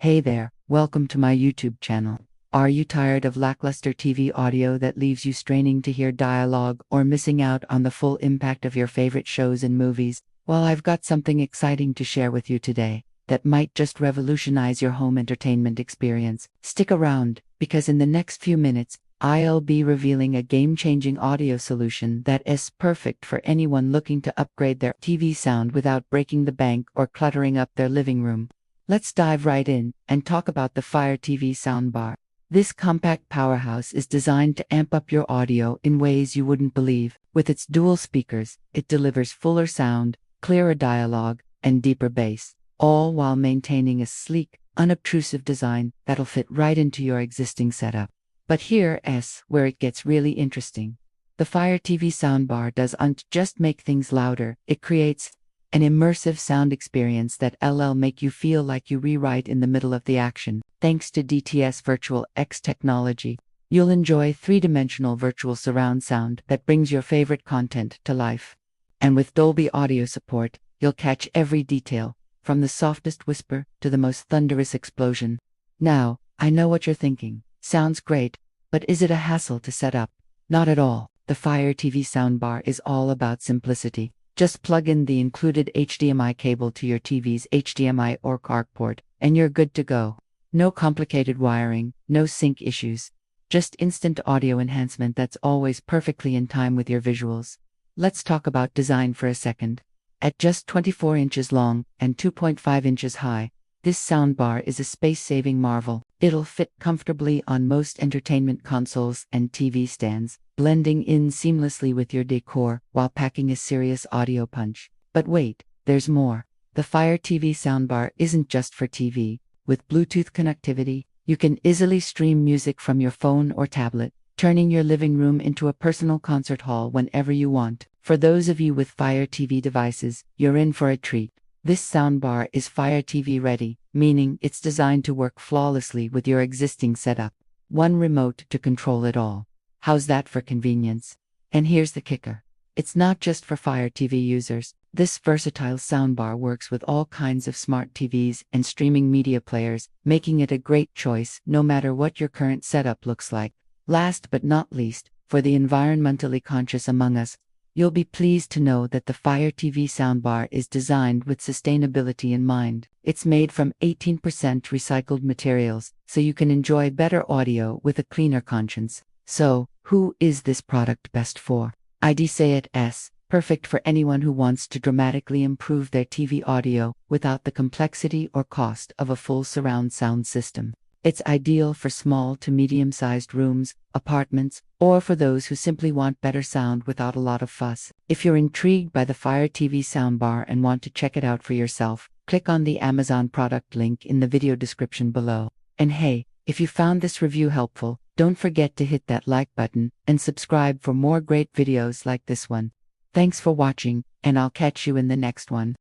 Hey there, welcome to my YouTube channel. Are you tired of lackluster TV audio that leaves you straining to hear dialogue or missing out on the full impact of your favorite shows and movies? Well, I've got something exciting to share with you today that might just revolutionize your home entertainment experience. Stick around, because in the next few minutes, I'll be revealing a game-changing audio solution that is perfect for anyone looking to upgrade their TV sound without breaking the bank or cluttering up their living room. Let's dive right in and talk about the Fire TV Soundbar. This compact powerhouse is designed to amp up your audio in ways you wouldn't believe. With its dual speakers, it delivers fuller sound, clearer dialogue, and deeper bass, all while maintaining a sleek, unobtrusive design that'll fit right into your existing setup. But here's where it gets really interesting. The Fire TV Soundbar doesn't just make things louder, it creates an immersive sound experience that'll make you feel like you rewrite in the middle of the action. Thanks to DTS Virtual X technology, you'll enjoy three-dimensional virtual surround sound that brings your favorite content to life. And with Dolby audio support, you'll catch every detail, from the softest whisper to the most thunderous explosion. Now, I know what you're thinking. Sounds great, but is it a hassle to set up? Not at all. The Fire TV Soundbar is all about simplicity. Just plug in the included HDMI cable to your TV's HDMI or eARC port, and you're good to go. No complicated wiring, no sync issues. Just instant audio enhancement that's always perfectly in time with your visuals. Let's talk about design for a second. At just 24 inches long and 2.5 inches high, this soundbar is a space-saving marvel. It'll fit comfortably on most entertainment consoles and TV stands, blending in seamlessly with your decor while packing a serious audio punch. But wait, there's more. The Fire TV Soundbar isn't just for TV. With Bluetooth connectivity, you can easily stream music from your phone or tablet, turning your living room into a personal concert hall whenever you want. For those of you with Fire TV devices, you're in for a treat. This soundbar is Fire TV ready, meaning it's designed to work flawlessly with your existing setup. One remote to control it all. How's that for convenience? And here's the kicker. It's not just for Fire TV users. This versatile soundbar works with all kinds of smart TVs and streaming media players, making it a great choice no matter what your current setup looks like. Last but not least, for the environmentally conscious among us, you'll be pleased to know that the Fire TV Soundbar is designed with sustainability in mind. It's made from 18% recycled materials, so you can enjoy better audio with a cleaner conscience. So, who is this product best for? I'd say it's perfect for anyone who wants to dramatically improve their TV audio without the complexity or cost of a full surround sound system. It's ideal for small to medium-sized rooms, apartments, or for those who simply want better sound without a lot of fuss. If you're intrigued by the Fire TV Soundbar and want to check it out for yourself, click on the Amazon product link in the video description below. And hey, if you found this review helpful, don't forget to hit that like button and subscribe for more great videos like this one. Thanks for watching, and I'll catch you in the next one.